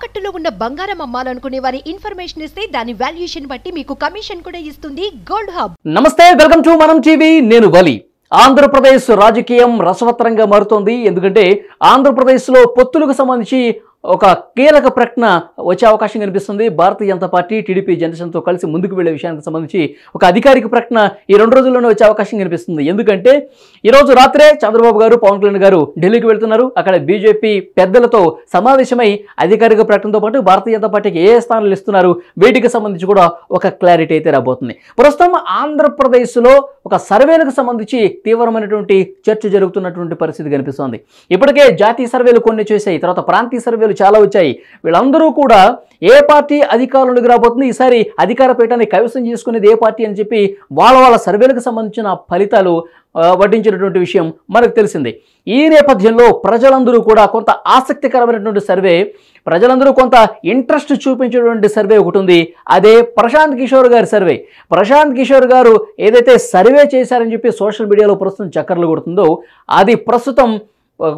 తాకట్టులో ఉన్న బంగారం అమ్మాలనుకునే వారి ఇన్ఫర్మేషన్ ఇస్తే దాని వాల్యుయేషన్ బట్టి మీకు కమిషన్ కూడా ఇస్తుంది గోల్డ్ హబ్. నమస్తే, వెల్కమ్ టు మనం టీవీ. నేను వలి. ఆంధ్రప్రదేశ్ రాజకీయం రసవత్తరంగా మారుతోంది. ఎందుకంటే ఆంధ్రప్రదేశ్లో పొత్తులకు సంబంధించి ఒక కీలక ప్రకటన వచ్చే అవకాశం కనిపిస్తుంది. భారతీయ జనతా పార్టీ టీడీపీ జనసేనతో కలిసి ముందుకు వెళ్లే విషయానికి సంబంధించి ఒక అధికారిక ప్రకటన ఈ 2 రోజుల్లోనే వచ్చే అవకాశం కనిపిస్తుంది. ఎందుకంటే ఈరోజు రాత్రే చంద్రబాబు గారు, పవన్ కళ్యాణ్ గారు ఢిల్లీకి వెళ్తున్నారు. అక్కడ బీజేపీ పెద్దలతో సమావేశమై అధికారిక ప్రకటనతో పాటు భారతీయ జనతా పార్టీకి ఏ స్థానాలు ఇస్తున్నారు వీటికి సంబంధించి కూడా ఒక క్లారిటీ అయితే రాబోతుంది. ప్రస్తుతం ఆంధ్రప్రదేశ్లో ఒక సర్వేలకు సంబంధించి తీవ్రమైనటువంటి చర్చ జరుగుతున్నటువంటి పరిస్థితి కనిపిస్తోంది. ఇప్పటికే జాతీయ సర్వేలు కొన్ని చేశాయి, తర్వాత ప్రాంతీయ సర్వేలు చాలా వచ్చాయి. వీళ్ళందరూ కూడా ఏ పార్టీ అధికారంలోకి రాబోతుంది, ఈసారి అధికార పీఠాన్ని కైవసం చేసుకునేది ఏ పార్టీ అని చెప్పి వాళ్ళ సర్వేలకు సంబంధించిన ఫలితాలు వడ్డించినటువంటి విషయం మనకు తెలిసింది. ఈ నేపథ్యంలో ప్రజలందరూ కూడా కొంత ఆసక్తికరమైనటువంటి సర్వే, ప్రజలందరూ కొంత ఇంట్రెస్ట్ చూపించేటువంటి సర్వే ఒకటి ఉంది. అదే ప్రశాంత్ కిషోర్ గారి సర్వే. ప్రశాంత్ కిషోర్ గారు ఏదైతే సర్వే చేశారని చెప్పి సోషల్ మీడియాలో ప్రస్తుతం చక్కర్లు కొడుతుందో అది ప్రస్తుతం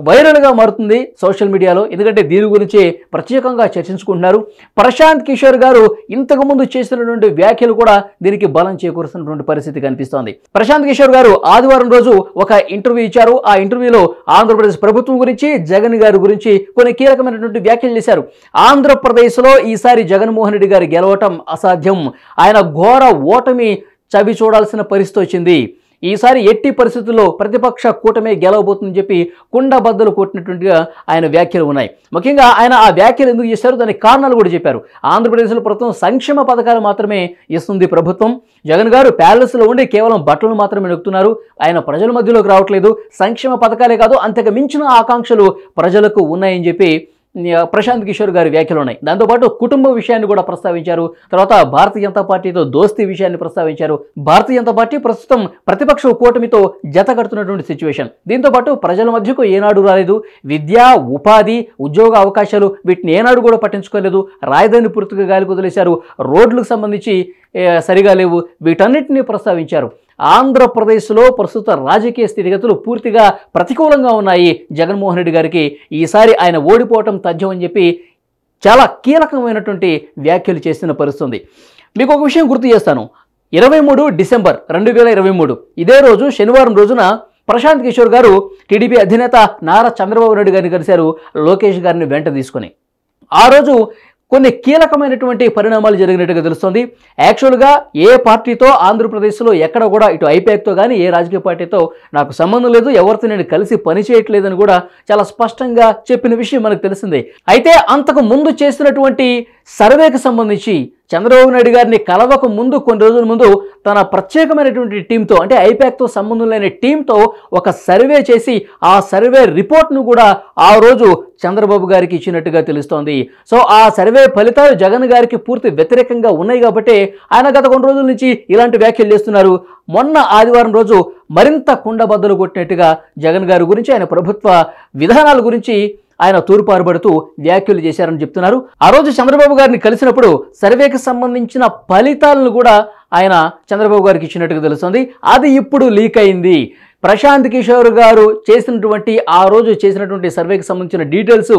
వైరల్గా మారుతుంది సోషల్ మీడియాలో. ఎందుకంటే దీని గురించి ప్రత్యేకంగా చర్చించుకుంటున్నారు. ప్రశాంత్ కిషోర్ గారు ఇంతకుముందు చేసినటువంటి వ్యాఖ్యలు కూడా దీనికి బలం చేకూరుస్తున్నటువంటి పరిస్థితి కనిపిస్తోంది. ప్రశాంత్ కిషోర్ గారు ఆదివారం రోజు ఒక ఇంటర్వ్యూ ఇచ్చారు. ఆ ఇంటర్వ్యూలో ఆంధ్రప్రదేశ్ ప్రభుత్వం గురించి, జగన్ గారి గురించి కొన్ని కీలకమైనటువంటి వ్యాఖ్యలు చేశారు. ఆంధ్రప్రదేశ్లో ఈసారి జగన్మోహన్ రెడ్డి గారు గెలవటం అసాధ్యం, ఆయన ఘోర ఓటమి చవి చూడాల్సిన పరిస్థితి వచ్చింది, ఈసారి ఎట్టి పరిస్థితుల్లో ప్రతిపక్ష కూటమి గెలవబోతుందని చెప్పి కుండబద్దలు కొట్టినట్టుగా ఆయన వ్యాఖ్యలు ఉన్నాయి. ముఖ్యంగా ఆయన ఆ వ్యాఖ్యలు ఎందుకు చేశారు, దానికి కారణాలు కూడా చెప్పారు. ఆంధ్రప్రదేశ్లో ప్రభుత్వం సంక్షేమ పథకాలు మాత్రమే ఇస్తుంది ప్రభుత్వం. జగన్ గారు ప్యాలెస్లో ఉండి కేవలం బట్టలు మాత్రమే నొక్కుతున్నారు, ఆయన ప్రజల మధ్యలోకి రావట్లేదు. సంక్షేమ పథకాలే కాదు, అంతకు మించిన ఆకాంక్షలు ప్రజలకు ఉన్నాయని చెప్పి ప్రశాంత్ కిషోర్ గారి వ్యాఖ్యలు ఉన్నాయి. దాంతోపాటు కుటుంబ విషయాన్ని కూడా ప్రస్తావించారు. తర్వాత భారతీయ జనతా పార్టీతో దోస్తీ విషయాన్ని ప్రస్తావించారు. భారతీయ జనతా పార్టీ ప్రస్తుతం ప్రతిపక్ష కూటమితో జత కడుతున్నటువంటి సిచ్యువేషన్. దీంతోపాటు ప్రజల మధ్యకు ఏనాడు రాలేదు. విద్య, ఉపాధి, ఉద్యోగ అవకాశాలు వీటిని ఏనాడు కూడా పట్టించుకోలేదు. రాజధాని పూర్తిగా గాలి కుదిలేశారు. రోడ్లకు సంబంధించి సరిగా లేవు. వీటన్నిటిని ప్రస్తావించారు. ఆంధ్రప్రదేశ్లో ప్రస్తుత రాజకీయ స్థితిగతులు పూర్తిగా ప్రతికూలంగా ఉన్నాయి జగన్మోహన్ రెడ్డి గారికి. ఈసారి ఆయన ఓడిపోవటం తథ్యం అని చెప్పి చాలా కీలకమైనటువంటి వ్యాఖ్యలు చేస్తున్న పరిస్థితి. మీకు ఒక విషయం గుర్తు చేస్తాను. 23 డిసెంబర్ 2023 ఇదే రోజు శనివారం రోజున ప్రశాంత్ కిషోర్ గారు టీడీపీ అధినేత నారా చంద్రబాబు నాయుడు గారిని కలిశారు, లోకేష్ గారిని వెంట తీసుకొని. ఆ రోజు కొన్ని కీలకమైనటువంటి పరిణామాలు జరిగినట్టుగా తెలుస్తుంది. యాక్చువల్గా ఏ పార్టీతో ఆంధ్రప్రదేశ్లో ఎక్కడ కూడా ఇటు ఐపాక్తో కానీ ఏ రాజకీయ పార్టీతో నాకు సంబంధం లేదు, ఎవరితో నేను కలిసి పని చేయట్లేదని కూడా చాలా స్పష్టంగా చెప్పిన విషయం మనకు తెలిసిందే. అయితే అంతకు ముందు చేసినటువంటి సర్వేకి సంబంధించి చంద్రబాబు నాయుడు గారిని కలవక ముందు కొన్ని రోజుల ముందు తన ప్రత్యేకమైనటువంటి టీంతో, అంటే ఐపాక్తో సంబంధం లేని టీంతో ఒక సర్వే చేసి ఆ సర్వే రిపోర్ట్ను కూడా ఆ రోజు చంద్రబాబు గారికి ఇచ్చినట్టుగా తెలుస్తోంది. సో ఆ సర్వే ఫలితాలు జగన్ గారికి పూర్తి వ్యతిరేకంగా ఉన్నాయి కాబట్టి ఆయన గత కొన్ని రోజుల నుంచి ఇలాంటి వ్యాఖ్యలు చేస్తున్నారు. మొన్న ఆదివారం రోజు మరింత కుండబద్దలు కొట్టినట్టుగా జగన్ గారి గురించి, ఆయన ప్రభుత్వ విధానాల గురించి ఆయన తూర్పారుబడుతూ వ్యాఖ్యలు చేశారని చెప్తున్నారు. ఆ రోజు చంద్రబాబు గారిని కలిసినప్పుడు సర్వేకి సంబంధించిన ఫలితాలను కూడా ఆయన చంద్రబాబు గారికి ఇచ్చినట్టుగా తెలుస్తుంది. అది ఇప్పుడు లీక్ అయింది. ప్రశాంత్ కిషోర్ గారు చేసినటువంటి ఆ రోజు చేసినటువంటి సర్వేకి సంబంధించిన డీటెయిల్స్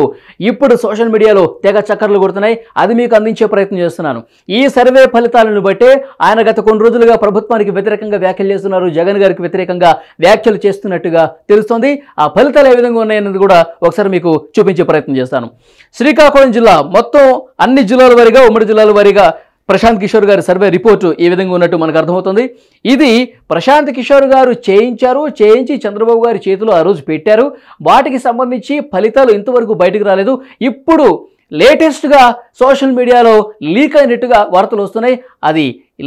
ఇప్పుడు సోషల్ మీడియాలో తెగ చక్కర్లు కొడుతున్నాయి. అది మీకు అందించే ప్రయత్నం చేస్తున్నాను. ఈ సర్వే ఫలితాలను బట్టే ఆయన గత కొన్ని రోజులుగా ప్రభుత్వానికి వ్యతిరేకంగా వ్యాఖ్యలు చేస్తున్నారు, జగన్ గారికి వ్యతిరేకంగా వ్యాఖ్యలు చేస్తున్నట్టుగా తెలుస్తోంది. ఆ ఫలితాలు ఏ విధంగా ఉన్నాయన్నది కూడా ఒకసారి మీకు చూపించే ప్రయత్నం చేస్తాను. శ్రీకాకుళం జిల్లా మొత్తం అన్ని జిల్లాల వారీగా, ఉమ్మడి జిల్లాల వారీగా ప్రశాంత్ కిషోర్ గారి సర్వే రిపోర్టు ఈ విధంగా ఉన్నట్టు మనకు అర్థమవుతుంది. ఇది ప్రశాంత్ కిషోర్ గారు చేయించి చంద్రబాబు గారి చేతిలో ఆ రోజు పెట్టారు. వాటికి సంబంధించి ఫలితాలు ఇంతవరకు బయటకు రాలేదు. ఇప్పుడు లేటెస్ట్గా సోషల్ మీడియాలో లీక్ అయినట్టుగా వార్తలు వస్తున్నాయి. అది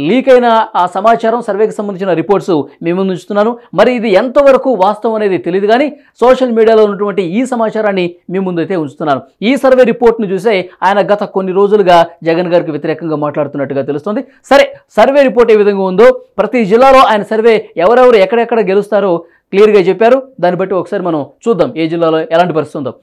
లీక్ అయిన ఆ సమాచారం, సర్వేకి సంబంధించిన రిపోర్ట్స్ మీ ముందు ఉంచుతున్నాను. మరి ఇది ఎంతవరకు వాస్తవం అనేది తెలియదు, కానీ సోషల్ మీడియాలో ఉన్నటువంటి ఈ సమాచారాన్ని మీ ముందు అయితే ఉంచుతున్నాను. ఈ సర్వే రిపోర్ట్ను చూసే ఆయన గత కొన్ని రోజులుగా జగన్ గారికి వ్యతిరేకంగా మాట్లాడుతున్నట్టుగా తెలుస్తుంది. సరే, సర్వే రిపోర్ట్ ఏ విధంగా ఉందో, ప్రతి జిల్లాలో ఆయన సర్వే ఎవరెవరు ఎక్కడెక్కడ గెలుస్తారో క్లియర్గా చెప్పారు. దాన్ని బట్టి ఒకసారి మనం చూద్దాం ఏ జిల్లాలో ఎలాంటి పరిస్థితి ఉందో.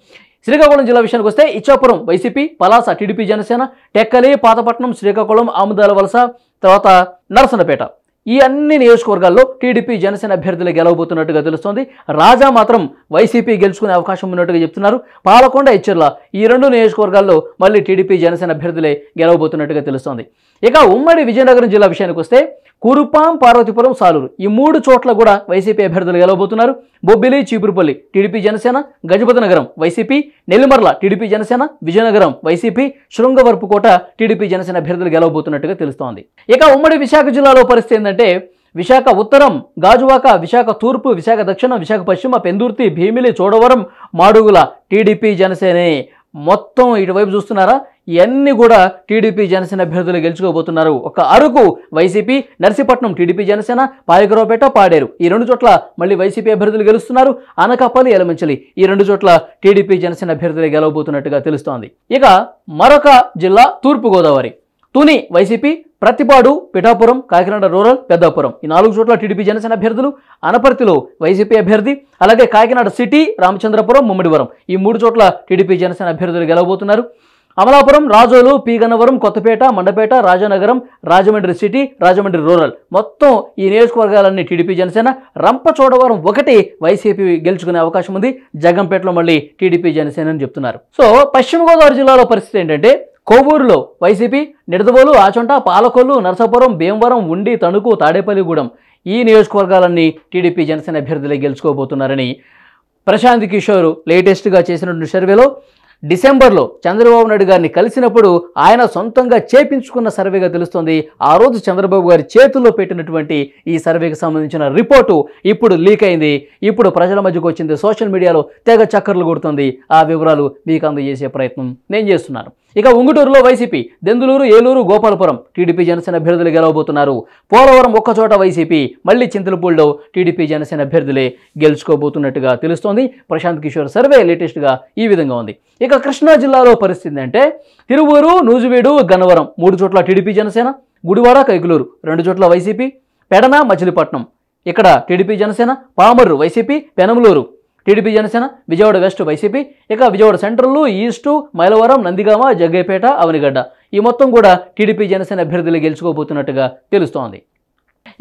శ్రీకాకుళం జిల్లా విషయానికి వస్తే ఇచ్చాపురం వైసీపీ, పలాస టీడీపీ జనసేన, టెక్కలి, పాతపట్నం, శ్రీకాకుళం, ఆముదాల వలస, తర్వాత నరసన్నపేట ఈ అన్ని నియోజకవర్గాల్లో టీడీపీ జనసేన అభ్యర్థులు గెలవబోతున్నట్టుగా తెలుస్తోంది. రాజా మాత్రం వైసీపీ గెలుచుకునే అవకాశం ఉన్నట్టుగా చెప్తున్నారు. పాలకొండ, ఇచ్చర్ల ఈ 2 నియోజకవర్గాల్లో మళ్ళీ టీడీపీ జనసేన అభ్యర్థులే గెలవబోతున్నట్టుగా తెలుస్తోంది. ఇక ఉమ్మడి విజయనగరం జిల్లా విషయానికి వస్తే కురుపాం, పార్వతీపురం, సాలూరు ఈ 3 చోట్ల కూడా వైసీపీ అభ్యర్థులు గెలవబోతున్నారు. బొబ్బిలి, చీపురుపల్లి టీడీపీ జనసేన, గజపతి నగరం YCP, Nellimarla TDP Janasena, Vizianagaram YCP, Srungavarapukota TDP Janasena అభ్యర్థులు గెలవబోతున్నట్టుగా తెలుస్తోంది. ఇక ఉమ్మడి విశాఖ జిల్లాలో పరిస్థితి ఏంటంటే విశాఖ ఉత్తరం, గాజువాక, విశాఖ తూర్పు, విశాఖ దక్షిణ, విశాఖ పశ్చిమ, పెందుర్తి, భీమిలి, చోడవరం, మాడుగుల టీడీపీ జనసేనే. మొత్తం ఇటువైపు చూస్తున్నారా, ఇవన్నీ కూడా టీడీపీ జనసేన అభ్యర్థులు గెలుచుకోబోతున్నారు. ఒక అరకు వైసీపీ, నర్సీపట్నం టీడీపీ జనసేన, పాయకరావుపేట, పాడేరు ఈ 2 చోట్ల మళ్ళీ వైసీపీ అభ్యర్థులు గెలుస్తున్నారు. అనకాపల్లి, ఎలమంచిలి ఈ 2 చోట్ల టీడీపీ జనసేన అభ్యర్థులు గెలవబోతున్నట్టుగా తెలుస్తోంది. ఇక మరొక జిల్లా తూర్పుగోదావరి, తుని వైసీపీ, ప్రతిపాడు, పిఠాపురం, కాకినాడ రూరల్, పెద్దాపురం ఈ 4 చోట్ల టీడీపీ జనసేన అభ్యర్థులు. అనపర్తిలో వైసీపీ అభ్యర్థి, అలాగే కాకినాడ సిటీ, రామచంద్రపురం, ముమ్మిడివరం ఈ 3 చోట్ల టీడీపీ జనసేన అభ్యర్థులు గెలవబోతున్నారు. అమలాపురం, రాజోలు, పీగన్నవరం, కొత్తపేట, మండపేట, రాజానగరం, రాజమండ్రి సిటీ, రాజమండ్రి రూరల్ మొత్తం ఈ నియోజకవర్గాలన్నీ టీడీపీ జనసేన. రంపచోడవరం ఒకటి వైసీపీ గెలుచుకునే అవకాశం ఉంది. జగంపేటలో మళ్ళీ టీడీపీ జనసేన అని చెప్తున్నారు. సో పశ్చిమ గోదావరి జిల్లాలో పరిస్థితి ఏంటంటే కోవూరులో వైసీపీ, నిడదవోలు, ఆచంట, పాలకొల్లు, నరసాపురం, భీమవరం, ఉండి, తణుకు, తాడేపల్లిగూడెం ఈ నియోజకవర్గాలన్నీ టీడీపీ జనసేన అభ్యర్థులే గెలుచుకోబోతున్నారని ప్రశాంత్ కిషోర్ లేటెస్ట్గా చేసినటువంటి సర్వేలో డిసెంబర్లో చంద్రబాబు నాయుడు గారిని కలిసినప్పుడు ఆయన సొంతంగా చేపించుకున్న సర్వేగా తెలుస్తోంది. ఆ రోజు చంద్రబాబు గారి చేతుల్లో పెట్టినటువంటి ఈ సర్వేకి సంబంధించిన రిపోర్టు ఇప్పుడు లీక్ అయింది. ఇప్పుడు ప్రజల మధ్యకు వచ్చింది. సోషల్ మీడియాలో తెగ చక్కర్లు కొడుతుంది. ఆ వివరాలు మీకు అందజేసే ప్రయత్నం నేను చేస్తున్నాను. ఇక ఉంగుటూరులో వైసీపీ, దెందులూరు, ఏలూరు, గోపాలపురం టీడీపీ జనసేన అభ్యర్థులు గెలవబోతున్నారు. పోలవరం ఒక్కచోట వైసీపీ, మళ్ళీ చింతలపూడిలో టీడీపీ జనసేన అభ్యర్థులే గెలుచుకోబోతున్నట్టుగా తెలుస్తోంది. ప్రశాంత్ కిషోర్ సర్వే లేటెస్ట్గా ఈ విధంగా ఉంది. ఇక కృష్ణా జిల్లాలో పరిస్థితి అంటే తిరువూరు, నూజివీడు, గన్నవరం 3 చోట్ల టీడీపీ జనసేన, గుడివాడ, కైకులూరు 2 చోట్ల వైసీపీ, పెడన, మచిలీపట్నం ఇక్కడ TDP Janasena, Pamarru YCP, Penamaluru TDP Janasena, Vijayawada west YCP, ఇక విజయవాడ సెంట్రల్, ఈస్టు, మైలవరం, నందిగామ, జగ్గైపేట, అవనిగడ్డ ఈ మొత్తం కూడా టీడీపీ జనసేన అభ్యర్థులు గెలుచుకోబోతున్నట్టుగా తెలుస్తోంది.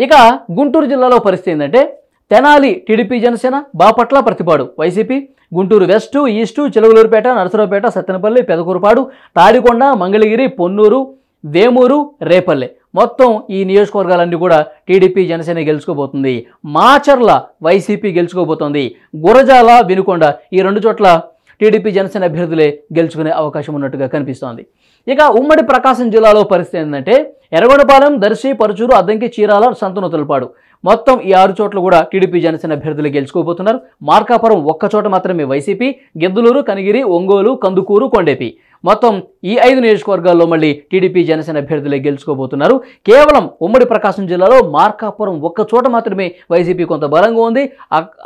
ఇక గుంటూరు జిల్లాలో పరిస్థితి ఏంటంటే తెనాలి టీడీపీ జనసేన, బాపట్ల, ప్రతిపాడు వైసీపీ, గుంటూరు వెస్టు, ఈస్టు, చిలకలూరుపేట, నరసరావుపేట, సత్తెనపల్లి, పెదకూరుపాడు, తాడికొండ, మంగళగిరి, పొన్నూరు, వేమూరు, రేపల్లె మొత్తం ఈ నియోజకవర్గాలన్నీ కూడా టీడీపీ జనసేన గెలుచుకోబోతుంది. మాచర్ల వైసీపీ గెలుచుకోబోతోంది. గురజాల, వినుకొండ ఈ 2 చోట్ల టీడీపీ జనసేన అభ్యర్థులే గెలుచుకునే అవకాశం ఉన్నట్టుగా కనిపిస్తోంది. ఇక ఉమ్మడి ప్రకాశం జిల్లాలో పరిస్థితి ఏంటంటే ఎర్రగొండపాలెం, దర్శి, పరుచూరు, అద్దంకి, చీరాల, సంతనూతలపాడు మొత్తం ఈ 6 చోట్ల కూడా టీడీపీ జనసేన అభ్యర్థులు గెలుచుకోబోతున్నారు. మార్కాపురం ఒక్కచోట మాత్రమే వైసీపీ, గిద్దలూరు, కనిగిరి, ఒంగోలు, కందుకూరు, కొండేపి మొత్తం ఈ 5 నియోజకవర్గాల్లో మళ్ళీ టీడీపీ జనసేన అభ్యర్థులే గెలుచుకోబోతున్నారు. కేవలం ఉమ్మడి ప్రకాశం జిల్లాలో మార్కాపురం ఒక్క చోట మాత్రమే వైసీపీ కొంత బలంగా ఉంది.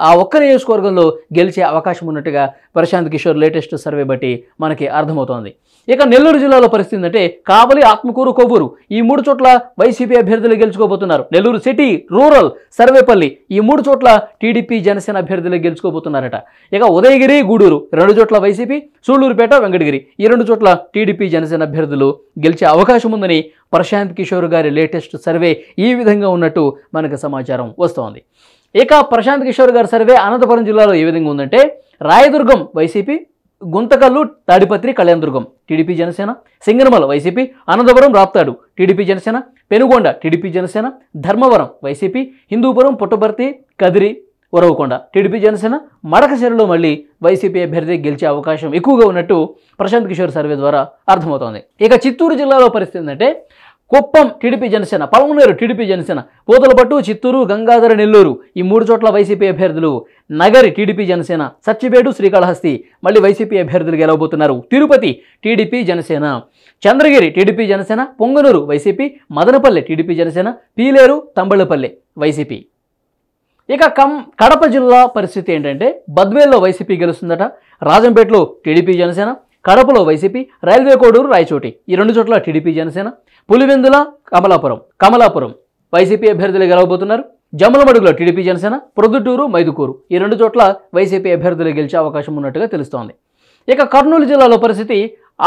ఆ ఒక్క నియోజకవర్గంలో గెలిచే అవకాశం ఉన్నట్టుగా ప్రశాంత్ కిషోర్ లేటెస్ట్ సర్వే బట్టి మనకి అర్థమవుతోంది. ఇక నెల్లూరు జిల్లాలో పరిస్థితి ఏంటంటే కావలి, ఆత్మకూరు, కొవ్వూరు ఈ 3 చోట్ల వైసీపీ అభ్యర్థులు గెలుచుకోబోతున్నారు. నెల్లూరు సిటీ, రూరల్, సర్వేపల్లి ఈ 3 చోట్ల టీడీపీ జనసేన అభ్యర్థులు గెలుచుకోబోతున్నారట. ఇక ఉదయగిరి, గూడూరు 2 చోట్ల వైసీపీ, సూళ్లూరుపేట, వెంకటగిరి ఈ 2 చోట్ల టీడీపీ జనసేన అభ్యర్థులు గెలిచే అవకాశం ఉందని ప్రశాంత్ కిషోర్ గారి లేటెస్ట్ సర్వే ఈ విధంగా ఉన్నట్టు మనకు సమాచారం వస్తోంది. ఇక ప్రశాంత్ కిషోర్ గారి సర్వే అనంతపురం జిల్లాలో ఏ విధంగా ఉందంటే Rayadurgam YCP, Guntakal, Tadipatri, Kalyandurg TDP Janasena, Singanamala YCP, Anantapur, Raptadu TDP Janasena, Penukonda TDP Janasena, Dharmavaram YCP, Hindupur, Puttaparthi, Kadiri, Uravakonda TDP Janasena, మడకశిరలో మళ్ళీ వైసీపీ అభ్యర్థి గెలిచే అవకాశం ఎక్కువగా ఉన్నట్టు ప్రశాంత్ కిషోర్ సర్వే ద్వారా అర్థమవుతోంది. ఇక చిత్తూరు జిల్లాలో పరిస్థితి ఏంటంటే కుప్పం టీడీపీ జనసేన, పలమనేరు టీడీపీ జనసేన, పూతలపట్టు, చిత్తూరు, గంగాధర, నెల్లూరు ఈ 3 చోట్ల వైసీపీ అభ్యర్థులు, నగరి టీడీపీ జనసేన, సచ్చిబేడు, శ్రీకాళహస్తి మళ్ళీ వైసీపీ అభ్యర్థులు గెలవబోతున్నారు. Tirupati TDP Janasena, Chandragiri TDP Janasena, Punganur YCP, Madanapalle TDP Janasena, Pileru, Thamballapalle YCP. ఇక కడప జిల్లా పరిస్థితి ఏంటంటే బద్వేల్లో వైసీపీ గెలుస్తుందట. రాజంపేటలో టీడీపీ జనసేన, కడపలో వైసీపీ, రైల్వే కోడూరు, రాయచోటి ఈ 2 చోట్ల టీడీపీ జనసేన, పులివెందుల, కమలాపురం వైసీపీ అభ్యర్థులు గెలవబోతున్నారు. జమ్మలమడుగులో టీడీపీ జనసేన, ప్రొద్దుటూరు, మైదుకూరు ఈ 2 చోట్ల వైసీపీ అభ్యర్థులు గెలిచే అవకాశం ఉన్నట్టుగా తెలుస్తోంది. ఇక కర్నూలు జిల్లాలో పరిస్థితి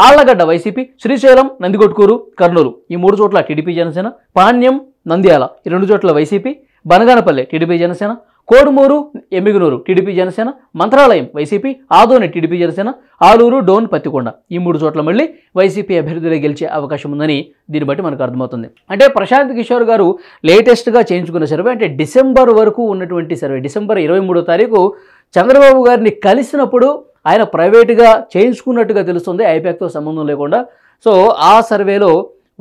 ఆళ్లగడ్డ వైసీపీ, శ్రీశైలం, నందికొట్కూరు, కర్నూలు ఈ 3 చోట్ల టీడీపీ జనసేన, పాణ్యం, నంద్యాల ఈ 2 చోట్ల వైసీపీ, బనగానపల్లె టీడీపీ జనసేన, కోడుమూరు ఎమ్మిగనూరు టీడీపీ జనసేన, మంత్రాలయం వైసీపీ, ఆదోని టీడీపీ జనసేన, ఆలూరు డోన్ పత్తికొండ ఈ 3 చోట్ల మళ్ళీ వైసీపీ అభ్యర్థులే గెలిచే అవకాశం ఉందని దీన్ని బట్టి మనకు అర్థమవుతుంది. అంటే ప్రశాంత్ కిషోర్ గారు లేటెస్ట్గా చేయించుకున్న సర్వే, అంటే డిసెంబర్ వరకు ఉన్నటువంటి సర్వే, డిసెంబర్ 23వ తారీఖు చంద్రబాబు గారిని కలిసినప్పుడు ఆయన ప్రైవేటుగా చేయించుకున్నట్టుగా తెలుస్తుంది, ఐపాక్తో సంబంధం లేకుండా. సో ఆ సర్వేలో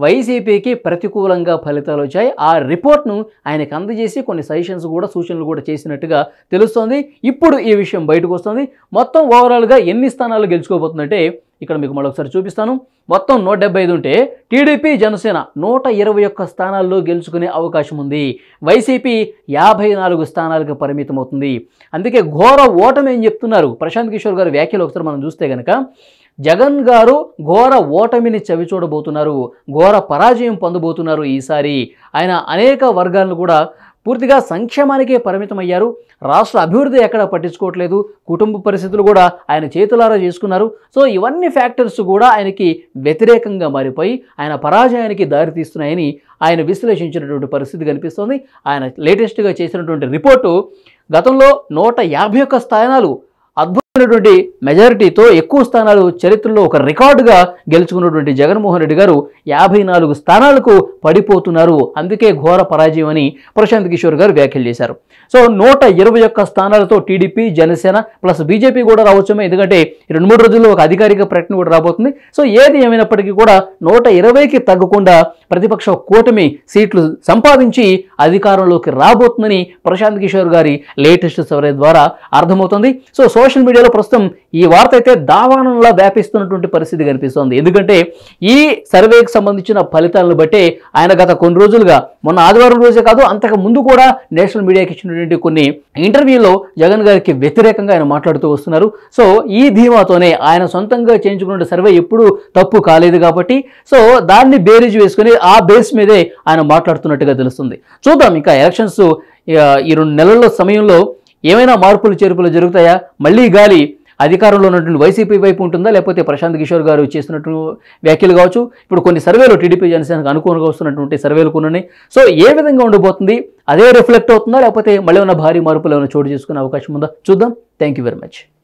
వైసీపీకి ప్రతికూలంగా ఫలితాలు వచ్చాయి. ఆ రిపోర్ట్ను ఆయనకు అందజేసి కొన్ని సజెషన్స్ కూడా, సూచనలు కూడా చేసినట్టుగా తెలుస్తోంది. ఇప్పుడు ఈ విషయం బయటకు వస్తుంది. మొత్తం ఓవరాల్గా ఎన్ని స్థానాలు గెలుచుకోబోతుందంటే ఇక్కడ మీకు మరొకసారి చూపిస్తాను. మొత్తం 175 ఉంటే టీడీపీ జనసేన 121 స్థానాల్లో గెలుచుకునే అవకాశం ఉంది. వైసీపీ 54 స్థానాలకు పరిమితం అవుతుంది. అందుకే ఘోర ఓటమి అని చెప్తున్నారు ప్రశాంత్ కిషోర్ గారి వ్యాఖ్యలు. ఒకసారి మనం చూస్తే కనుక జగన్ గారు ఘోర ఓటమిని చవిచూడబోతున్నారు, ఘోర పరాజయం పొందబోతున్నారు ఈసారి. ఆయన అనేక వర్గాలను కూడా పూర్తిగా సంక్షేమానికే పరిమితమయ్యారు. రాష్ట్ర అభివృద్ధి ఎక్కడ పట్టించుకోవట్లేదు, కుటుంబ పరిస్థితులు కూడా ఆయన చేతులారా చేసుకున్నారు. సో ఇవన్నీ ఫ్యాక్టర్స్ కూడా ఆయనకి వ్యతిరేకంగా మారిపోయి ఆయన పరాజయానికి దారితీస్తున్నాయని ఆయన విశ్లేషించినటువంటి పరిస్థితి కనిపిస్తోంది. ఆయన లేటెస్ట్గా చేసినటువంటి రిపోర్టు గతంలో 151 స్థానాలు అద్భుతమైనటువంటి మెజారిటీతో ఎక్కువ స్థానాలు చరిత్రలో ఒక రికార్డుగా గెలుచుకున్నటువంటి జగన్మోహన్ రెడ్డి గారు 54 స్థానాలకు పడిపోతున్నారు. అందుకే ఘోర పరాజయం అని ప్రశాంత్ కిషోర్ గారు వ్యాఖ్యలు చేశారు. సో 121 స్థానాలతో టీడీపీ, జనసేన ప్లస్ బీజేపీ కూడా రావచ్చేమో, ఎందుకంటే 2-3 రోజుల్లో ఒక అధికారిక ప్రకటన కూడా రాబోతుంది. సో ఏది ఏమైనప్పటికీ కూడా 120కి తగ్గకుండా ప్రతిపక్ష కూటమి సీట్లు సంపాదించి అధికారంలోకి రాబోతుందని ప్రశాంత్ కిషోర్ గారి లేటెస్ట్ సర్వే ద్వారా అర్థమవుతుంది. సో సోషల్ మీడియాలో ప్రస్తుతం ఈ వార్త అయితే దావానంలా వ్యాపిస్తున్నటువంటి పరిస్థితి కనిపిస్తోంది. ఎందుకంటే ఈ సర్వేకి సంబంధించిన ఫలితాలను బట్టే ఆయన గత కొన్ని రోజులుగా, మొన్న ఆదివారం రోజే కాదు అంతకు ముందు కూడా నేషనల్ మీడియాకి ఇచ్చినటువంటి కొన్ని ఇంటర్వ్యూలో జగన్ గారికి వ్యతిరేకంగా ఆయన మాట్లాడుతూ వస్తున్నారు. సో ఈ ధీమాతోనే ఆయన సొంతంగా చేయించుకున్న సర్వే ఎప్పుడూ తప్పు కాలేదు కాబట్టి సో దాన్ని బేరీజ్ వేసుకుని ఆ బేస్ మీదే ఆయన మాట్లాడుతున్నట్టుగా తెలుస్తుంది. చూద్దాం ఇంకా ఎలక్షన్స్ ఈ 2 నెలల సమయంలో ఏమైనా మార్పులు చేర్పులు జరుగుతాయా, మళ్ళీ గాలి అధికారంలో ఉన్నటువంటి వైసీపీ వైపు ఉంటుందా, లేకపోతే ప్రశాంత్ కిషోర్ గారు చేసినట్టు వ్యాఖ్యలు కావచ్చు, ఇప్పుడు కొన్ని సర్వేలు టీడీపీ జనసేనకు అనుకూలంగా వస్తున్నటువంటి సర్వేలు కొన్ని ఉన్నాయి. సో ఏ విధంగా ఉండబోతుంది, అదే రిఫ్లెక్ట్ అవుతుందా, లేకపోతే మళ్ళీ ఉన్న భారీ మార్పులు ఏమైనా చోటు చేసుకునే అవకాశం ఉందా చూద్దాం. Thank you very much.